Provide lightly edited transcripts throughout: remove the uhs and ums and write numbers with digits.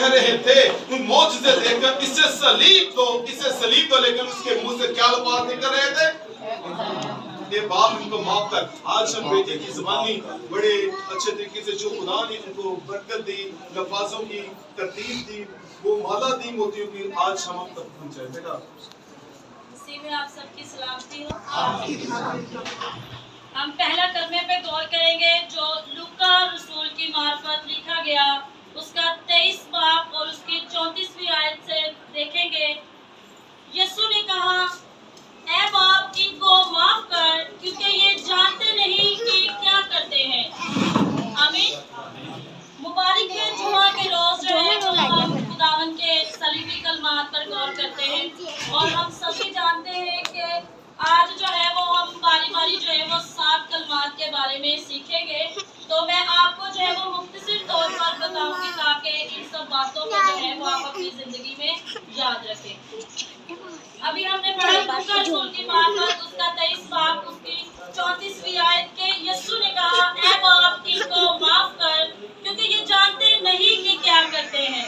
कह रहे थे उन मौजूदे देखकर इसे सलीब दो, लेकिन उसके मुंह से क्या अल्फाज निकल रहे थे? ये बाप इनको माफ कर। आज हम बेटे की ज़बानी बड़े अच्छे तरीके से जो खुदा ने उनको बरकत दी, लफ्ज़ों की तरतीब दी, वो माला दी मोतियों की, आज हम तक पहुंचाए। बेटा मसीह में आप सबकी सलामती हो। हम पहला कलमे पे गौर करेंगे जो लूका रसूल की मार्फत लिखा गया, उसका 23 बाब और उसकी 34वीं आयत से देखेंगे। यीशु ने कहा, ऐ बाप इनको माफ कर, क्योंकि ये जानते नहीं कि क्या करते हैं। आमीन। मुबारक है जुमा के रोज जो है वो हम खुदावन के सलीबी कलमात पर गौर करते हैं, और हम सभी जानते हैं कि आज जो है वो हम बारी जो है वो 7 कलमात के बारे में सीखेंगे। तो मैं आपको जो है वो मुख्तसर तौर पर बताऊंगी ताकि इन सब बातों को जो है वो आप अपनी जिंदगी में याद रखें। अभी हमने पढ़ा लूका रसूल की मार्फत उसका 23 बाब उसकी 34वीं आयत के यीशु ने कहा, ऐ बाप इनको माफ कर, क्योंकि ये जानते नहीं कि क्या करते हैं।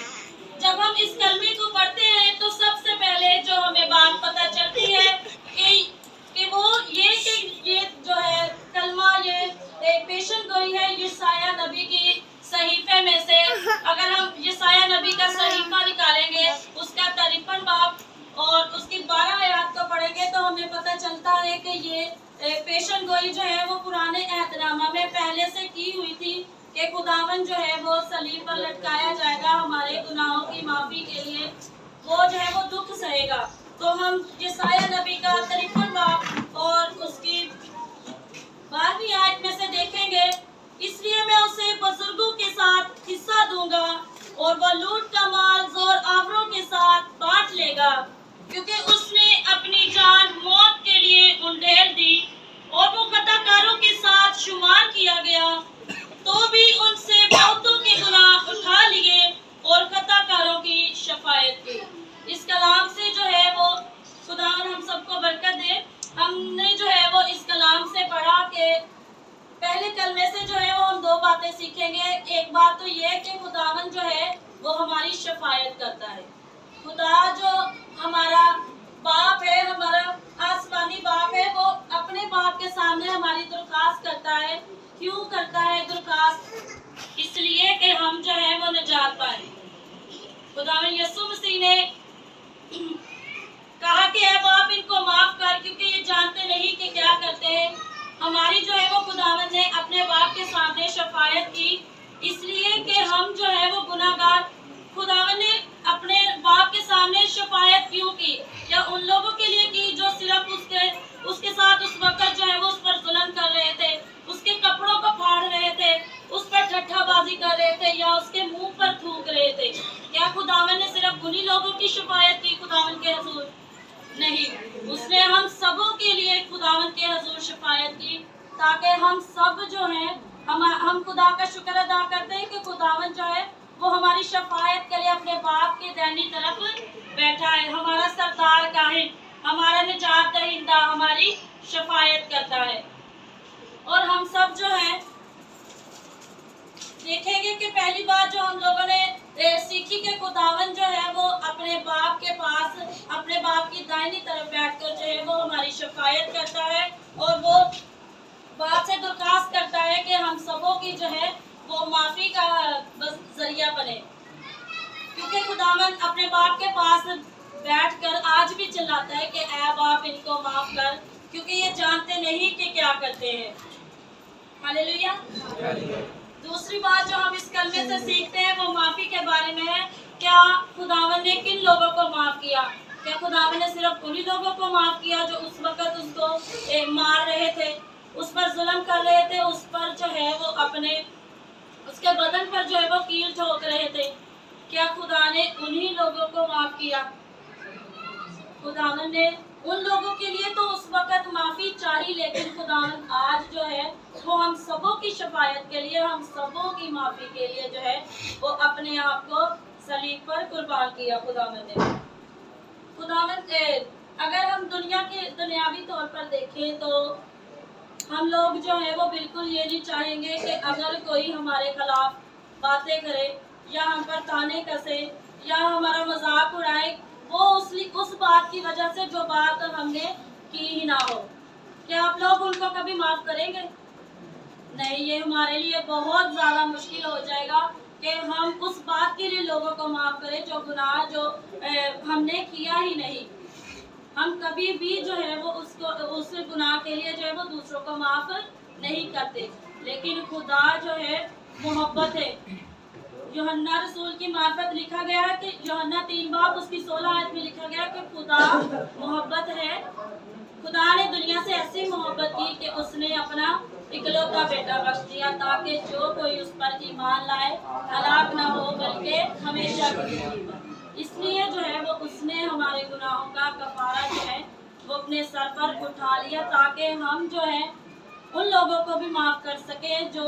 जब हम इस कलमे को पढ़ते हैं तो सबसे पहले जो हमें बात पता चलती है कि वो ये जो है कलमा ये पेशन गोई है यशायाह नबी की सहीफे में से। अगर हम यशायाह नबी का सहीफा निकालेंगे, उसका 53 बाब और उसकी 12 आयत को पढ़ेंगे तो हमें पता चलता है कि ये पेशन गोई जो है वो पुराने एहतनामा में पहले से की हुई थी कि खुदावन जो है वो सलीब पर लटकाया जाएगा हमारे गुनाहों की माफी के लिए, वो जो है वो दुख सहेगा। तो हम यशायाह नबी का 53 बाब और उसकी 12वीं आयत में से देखेंगे, इसलिए मैं उसे बुजुर्गों के साथ हिस्सा दूंगा और वह लूट का माल जोर आवरों के साथ बांट लेगा, क्योंकि उसने अपनी जान मौत के लिए उंडेल दी और वो खताकारों के साथ शुमार किया गया, तो भी उनसे बहुतों के गुनाह उठा लिए और खताकारों की शफायत की। इस कलाम से जो है वो खुदावन हम सबको बरकत दे। हमने जो है वो इस कलाम से पढ़ा कि पहले कलमे से जो है वो हम 2 बातें सीखेंगे। एक बात तो ये कि खुदावन जो है वो हमारी शफायत करता है। खुदा जो हमारा बाप है, हमारा आसमानी बाप है, वो अपने बाप के सामने हमारी दरख्वास्त करता है। क्यों करता है दरख्वास्त? इसलिए कि हम जो है वो निजात पाए। खुदावन यीशु मसीह ने कहा कि ऐ बाप इनको माफ कर, क्योंकि ये जानते नहीं कि क्या करते हैं। हमारी जो है वो खुदावन ने अपने बाप के सामने शफायत की, इसलिए कि हम जो है वो गुनाहगार। खुदावन ने अपने बाप के सामने शफायत क्यों की? या उन लोगों के लिए की जो सिर्फ उसके साथ उस वक्त जो है वो उस पर जुल्म कर रहे थे, उसके कपड़ों को फाड़ रहे थे, उस पर ठट्ठाबाजी कर रहे थे या उसके मुंह पर थूक रहे थे। क्या खुदावन ने सिर्फ उन्हीं लोगों की शफायत की खुदावन के हुजूर? नहीं, उसने हम सबों के लिए खुदावन के हुजूर शफायत की, ताकि हम सब जो हैं हम खुदा का शुक्र अदा करते हैं कि खुदावन जो है वो हमारी शफायत के लिए अपने बाप के दाहिनी तरफ बैठा है। हमारा सरदार काहिन, हमारा निजात दहिंदा हमारी शफायत करता है। और हम सब जो है देखेंगे कि पहली बात जो हम लोगों ने सीखी कि खुदावन जो है वो अपने बाप के पास अपने बाप की दाहिनी तरफ बैठकर जो है वो हमारी शफायत करता है, और वो बाप से दरख्वास्त करता है कि हम सबों की जो है वो माफी का जरिया बने। क्योंकि खुदावन अपने बाप के पास बैठकर आज भी चिल्लाता है कि ऐ बाप इनको माफ कर, क्योंकि ये जानते नहीं कि क्या करते हैं। हालेलुया। दूसरी बात जो हम इस कलमे से सीखते हैं वो माफी के बारे में है। क्या खुदावन ने किन लोगों को माफ किया? क्या खुदावन ने सिर्फ उन्हीं लोगों को माफ किया जो उस वक्त उसको मार रहे थे, उस पर जुल्म कर रहे थे, उस पर जो है वो अपने उसके बदन पर जो है वो कील ठोक रहे थे? क्या खुदा ने उन्हीं लोगों को माफ किया? खुदावन ने उन लोगों के लिए तो उस वक्त माफी चाहिए, लेकिन खुदावन आज जो है वो हम सबों की शफायत के लिए, हम सबों की माफी के लिए जो है वो अपने आप को सलीब पर कुर्बान किया खुदावन ने। खुदावन अगर हम दुनियावी तौर पर देखें तो हम लोग जो है वो बिल्कुल ये नहीं चाहेंगे कि अगर कोई हमारे खिलाफ बातें करे या हम पर ताने कसे या हमारा मजाक उड़ाए, वो उस बात की वजह से जो बात हमने की ही ना हो, क्या आप लोग उनको कभी माफ करेंगे? नहीं, ये हमारे लिए बहुत ज़्यादा मुश्किल हो जाएगा कि हम उस बात के लिए लोगों को माफ़ करें जो गुनाह जो हमने किया ही नहीं। हम कभी भी जो है वो उस गुनाह के लिए जो है वो दूसरों को माफ़ नहीं करते, लेकिन खुदा जो है मोहब्बत है। यूहन्ना रसूल की मार्फत लिखा गया है कि यूहन्ना 3 बाब उसकी 16 आयत में लिखा गया कि खुदा मोहब्बत है। खुदा ने दुनिया से ऐसी मोहब्बत की कि उसने अपना इकलौता बेटा बख्श दिया ताकि जो कोई उस पर ईमान लाए हलाक ना हो बल्कि हमेशा की जिंदगी पाए। इसलिए जो है वो उसने हमारे गुनाहों का कफारा जो है वो अपने सर पर उठा लिया ताकि हम जो है उन लोगों को भी माफ कर सके जो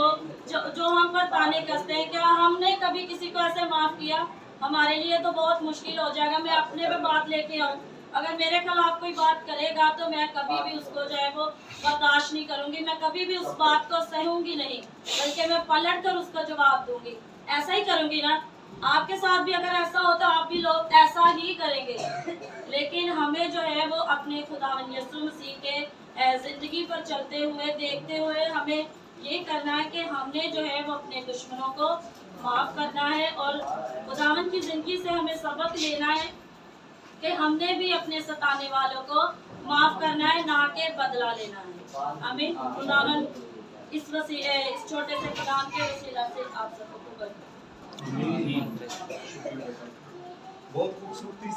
हम पर ताने कसते हैं। क्या हमने कभी किसी को ऐसे माफ किया? हमारे लिए तो बहुत मुश्किल हो जाएगा। मैं अपने पे बात लेके आऊँ, अगर मेरे खिलाफ कोई बात करेगा तो मैं कभी भी उसको जो है वो बर्दाश्त नहीं करूंगी, मैं कभी भी उस बात को सहूंगी नहीं, बल्कि मैं पलट कर उसका जवाब दूंगी। ऐसा ही करूंगी ना? आपके साथ भी अगर ऐसा हो तो आप भी लोग ऐसा ही करेंगे। लेकिन हमें जो है वो अपने खुदावंद यीशु मसीह के जिंदगी पर चलते हुए देखते हुए हमें ये करना है कि हमने जो है वो अपने दुश्मनों को माफ करना है और खुदावंद की जिंदगी से हमें सबक लेना है कि हमने भी अपने सताने वालों को माफ करना है, ना कि बदला लेना है। आमीन। खुदावंद इस छोटे से कलाम के वसीला से आप सबको बहुत खूबसूरती